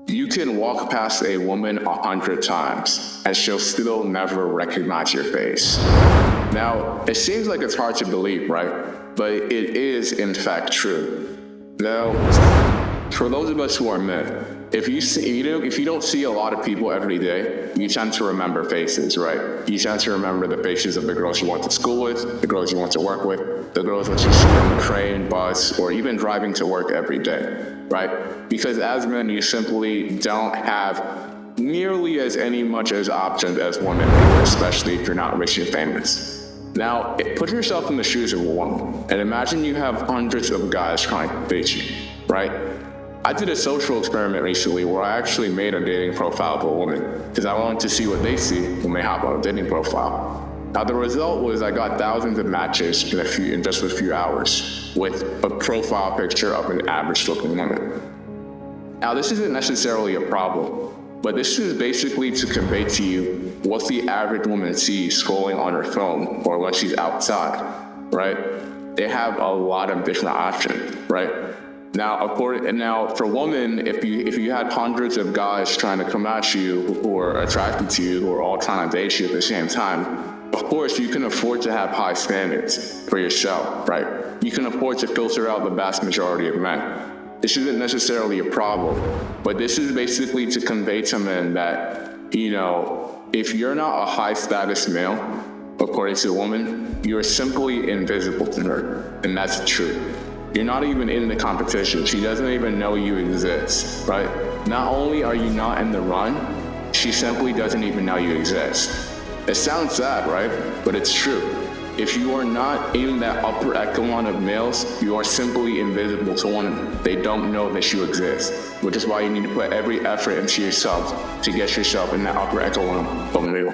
You can walk past a woman 100 times and she'll still never recognize your face. Now, it seems like it's hard to believe, right? But it is in fact true. Now, for those of us who are men, if you don't see a lot of people every day, you tend to remember faces, right? You tend to remember the faces of the girls you went to school with, the girls you went to work with, the girls that you see on the train, bus, or even driving to work every day, right? Because as men, you simply don't have nearly as much as options as women do, especially if you're not rich and famous. Now, put yourself in the shoes of a woman, and imagine you have hundreds of guys trying to date you, right? I did a social experiment recently where I actually made a dating profile of a woman because I wanted to see what they see when they hop on a dating profile. Now the result was I got thousands of matches in just a few hours with a profile picture of an average looking woman. Now this isn't necessarily a problem, but this is basically to convey to you what the average woman sees scrolling on her phone or when she's outside, right? They have a lot of different options, right? Now, for women, if you had hundreds of guys trying to come at you who are attracted to you, who are all trying to date you at the same time, of course, you can afford to have high standards for yourself, right? You can afford to filter out the vast majority of men. This isn't necessarily a problem, but this is basically to convey to men that, if you're not a high status male, according to a woman, you're simply invisible to her, and that's true. You're not even in the competition. She doesn't even know you exist, right? Not only are you not in the run, she simply doesn't even know you exist. It sounds sad, right? But it's true. If you are not in that upper echelon of males, you are simply invisible to women. They don't know that you exist, which is why you need to put every effort into yourself to get yourself in that upper echelon of male.